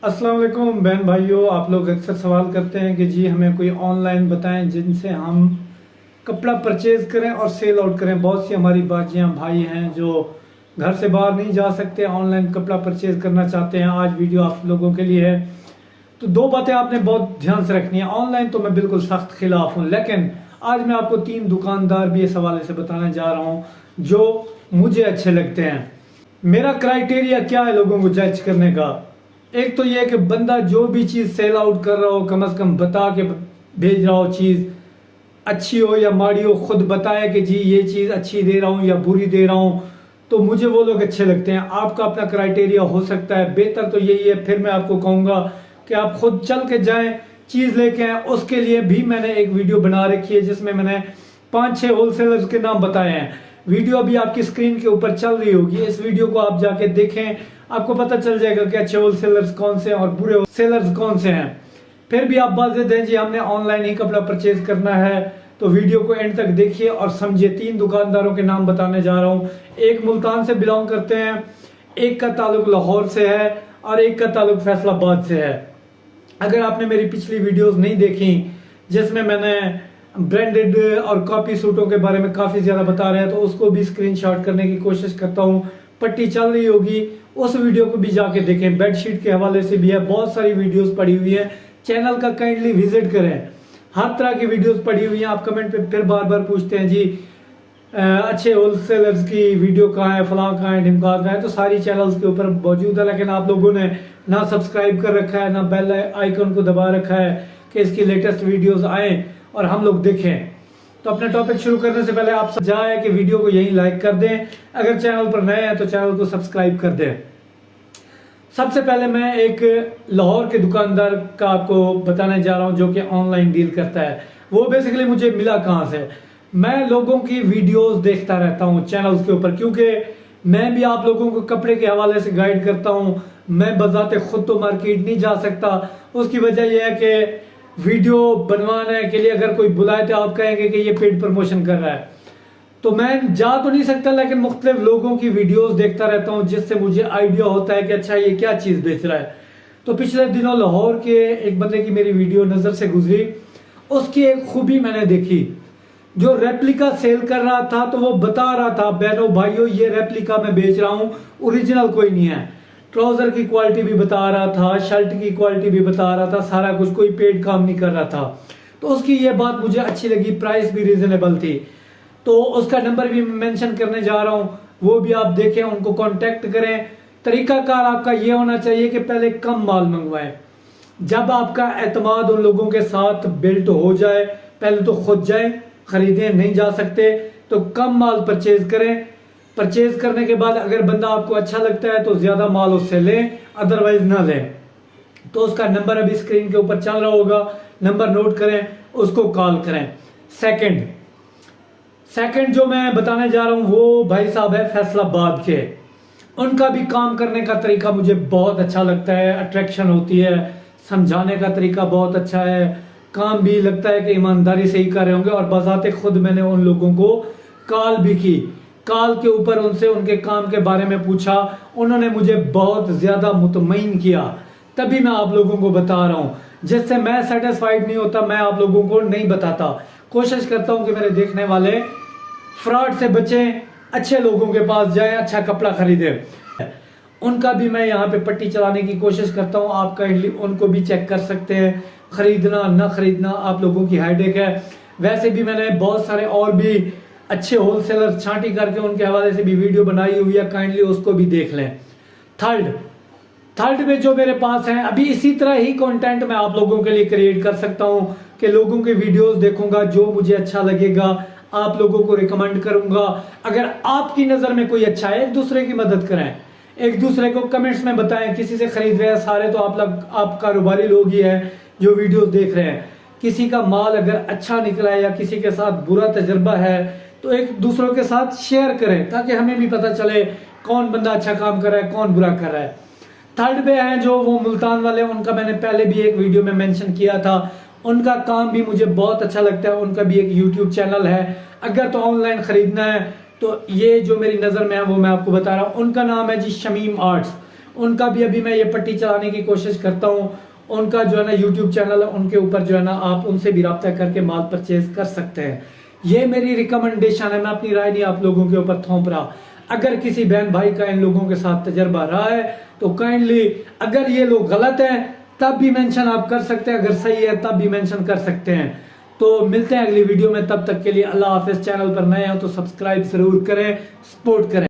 अस्सलाम वालेकुम बहन भाइयों। आप लोग अक्सर सवाल करते हैं कि जी हमें कोई ऑनलाइन बताएं जिनसे हम कपड़ा परचेज करें और सेल आउट करें। बहुत सी हमारी बाजियां भाई हैं जो घर से बाहर नहीं जा सकते, ऑनलाइन कपड़ा परचेज करना चाहते हैं। आज वीडियो आप लोगों के लिए है। तो दो बातें आपने बहुत ध्यान से रखनी है। ऑनलाइन तो मैं बिल्कुल सख्त खिलाफ हूँ, लेकिन आज मैं आपको 3 दुकानदार भी इस हवाले से बताने जा रहा हूँ जो मुझे अच्छे लगते हैं। मेरा क्राइटेरिया क्या है लोगों को जज करने का? एक तो यह है कि बंदा जो भी चीज़ सेल आउट कर रहा हो कम से कम बता के भेज रहा हो, चीज़ अच्छी हो या माड़ी हो, खुद बताए कि जी ये चीज़ अच्छी दे रहा हूँ या बुरी दे रहा हूँ, तो मुझे वो लोग अच्छे लगते हैं। आपका अपना क्राइटेरिया हो सकता है, बेहतर तो यही है। फिर मैं आपको कहूँगा कि आप खुद चल के जाएं, चीज़ लेके आए। उसके लिए भी मैंने एक वीडियो बना रखी है जिसमें मैंने 5-6 होलसेलर्स के नाम बताए हैं। वीडियो अभी आपकी स्क्रीन के ऊपर चल रही होगी। इस वीडियो को आप जाके देखें, आपको पता चल जाएगा कि अच्छे होलसेलर्स कौन से हैं और बुरे होलसेलर्स कौन से हैं। फिर भी आप बात दें जी हमने ऑनलाइन ही कपड़ा परचेज करना है, तो वीडियो को एंड तक देखिए और समझिए। 3 दुकानदारों के नाम बताने जा रहा हूँ। एक मुल्तान से बिलोंग करते हैं, एक का ताल्लुक लाहौर से है और एक का ताल्लुक फैसलाबाद से है। अगर आपने मेरी पिछली वीडियोस नहीं देखी जिसमें मैंने ब्रांडेड और कॉपी सूटों के बारे में काफ़ी ज़्यादा बता रहे हैं, तो उसको भी स्क्रीनशॉट करने की कोशिश करता हूँ। पट्टी चल रही होगी, उस वीडियो को भी जाके देखें। बेडशीट के हवाले से भी है, बहुत सारी वीडियोस पड़ी हुई है। चैनल का काइंडली विजिट करें, हर तरह की वीडियोस पड़ी हुई हैं। आप कमेंट पे फिर बार बार पूछते हैं जी अच्छे होलसेलर्स की वीडियो कहाँ है, फलां कहाँ है, ढिमका कहाँ है। तो सारी चैनल्स के ऊपर मौजूद है, लेकिन आप लोगों ने ना सब्सक्राइब कर रखा है, ना बेल आइकन को दबा रखा है कि इसकी लेटेस्ट वीडियोस आए और हम लोग देखें। तो अपने टॉपिक शुरू करने से पहले आप जाए कि वीडियो को यही लाइक कर दें, अगर चैनल पर नए हैं तो चैनल को सब्सक्राइब कर दें। सबसे पहले मैं एक लाहौर के दुकानदार का आपको बताने जा रहा हूं जो कि ऑनलाइन डील करता है। वो बेसिकली मुझे मिला कहां से? मैं लोगों की वीडियोस देखता रहता हूं चैनल्स के ऊपर, क्योंकि मैं भी आप लोगों को कपड़े के हवाले से गाइड करता हूं। मैं बजाते खुद तो मार्केट नहीं जा सकता। उसकी वजह यह है कि वीडियो बनवाने के लिए अगर कोई बुलाए तो आप कहेंगे कि ये पेड प्रमोशन कर रहा है, तो मैं जा तो नहीं सकता, लेकिन मुख्तलिफ लोगों की वीडियोस देखता रहता हूं जिससे मुझे आइडिया होता है कि अच्छा ये क्या चीज़ बेच रहा है। तो पिछले दिनों लाहौर के एक बंदे की मेरी वीडियो नज़र से गुजरी। उसकी एक खूबी मैंने देखी, जो रेप्लिका सेल कर रहा था तो वो बता रहा था बहनों भाइयों ये रेप्लिका मैं बेच रहा हूँ, ओरिजिनल कोई नहीं है। ट्राउजर की क्वालिटी भी बता रहा था, शर्ट की क्वालिटी भी बता रहा था, सारा कुछ, कोई पेड काम नहीं कर रहा था। तो उसकी ये बात मुझे अच्छी लगी, प्राइस भी रीजनेबल थी। तो उसका नंबर भी मेंशन करने जा रहा हूँ, वो भी आप देखें, उनको कांटेक्ट करें। तरीकाकार आपका ये होना चाहिए कि पहले कम माल मंगवाएं। जब आपका एतमाद उन लोगों के साथ बिल्ट हो जाए, पहले तो खुद जाएं, खरीदें, नहीं जा सकते तो कम माल परचेज करें। परचेज करने के बाद अगर बंदा आपको अच्छा लगता है तो ज्यादा माल उससे लें, अदरवाइज ना लें। तो उसका नंबर अभी स्क्रीन के ऊपर चल रहा होगा, नंबर नोट करें, उसको कॉल करें। सेकंड जो मैं बताने जा रहा हूं वो भाई साहब है फैसलाबाद के। उनका भी काम करने का तरीका मुझे बहुत अच्छा लगता है, अट्रैक्शन होती है, समझाने का तरीका बहुत अच्छा है, काम भी लगता है कि ईमानदारी से ही कर रहे होंगे। और बजाते खुद मैंने उन लोगों को कॉल भी की, कॉल के ऊपर उनसे उनके काम के बारे में पूछा, उन्होंने मुझे बहुत ज्यादा मुतमईन किया। तभी मैं आप लोगों को बता रहा हूं। जिससे मैं सेटिस्फाइड नहीं होता मैं आप लोगों को नहीं बताता। कोशिश करता हूं कि मेरे देखने वाले फ्रॉड से बचें, अच्छे लोगों के पास जाए, अच्छा कपड़ा खरीदे। उनका भी मैं यहाँ पे पट्टी चलाने की कोशिश करता हूँ। आप काइंडली उनको भी चेक कर सकते हैं। खरीदना ना खरीदना आप लोगों की हेडेक है। वैसे भी मैंने बहुत सारे और भी अच्छे होलसेलर छांटी करके उनके हवाले से भी वीडियो बनाई हुई है, काइंडली उसको भी देख लें। थर्ड में जो मेरे पास है, अभी इसी तरह ही कंटेंट मैं आप लोगों के लिए क्रिएट कर सकता हूं कि लोगों के वीडियोस देखूंगा, जो मुझे अच्छा लगेगा आप लोगों को रिकमेंड करूंगा। अगर आपकी नजर में कोई अच्छा है, एक दूसरे की मदद करें, एक दूसरे को कमेंट्स में बताएं। किसी से खरीद रहे हैं सारे तो आप कारोबारी लोग ही हैं जो वीडियोस देख रहे हैं। किसी का माल अगर अच्छा निकला है या किसी के साथ बुरा तजर्बा है तो एक दूसरों के साथ शेयर करें, ताकि हमें भी पता चले कौन बंदा अच्छा काम कर रहा है, कौन बुरा कर रहा है। थर्ड पे है जो वो मुल्तान वाले, उनका मैंने पहले भी एक वीडियो में मेंशन किया था। उनका काम भी मुझे बहुत अच्छा लगता है। उनका भी एक यूट्यूब चैनल है। अगर तो ऑनलाइन खरीदना है तो ये जो मेरी नज़र में है वो मैं आपको बता रहा हूँ। उनका नाम है जी शमीम आर्ट्स। उनका भी अभी मैं ये पट्टी चलाने की कोशिश करता हूँ। उनका जो है ना यूट्यूब चैनल है, उनके ऊपर जो है ना आप उनसे भी रब्ता करके माल परचेज कर सकते हैं। ये मेरी रिकमेंडेशन है, मैं अपनी राय नहीं आप लोगों के ऊपर थोप रहा। अगर किसी बहन भाई का इन लोगों के साथ तजर्बा रहा है तो काइंडली, अगर ये लोग गलत हैं तब भी मेंशन आप कर सकते हैं, अगर सही है तब भी मेंशन कर सकते हैं। तो मिलते हैं अगली वीडियो में, तब तक के लिए अल्लाह हाफिज। चैनल पर नए हो तो सब्सक्राइब जरूर करें, सपोर्ट करें।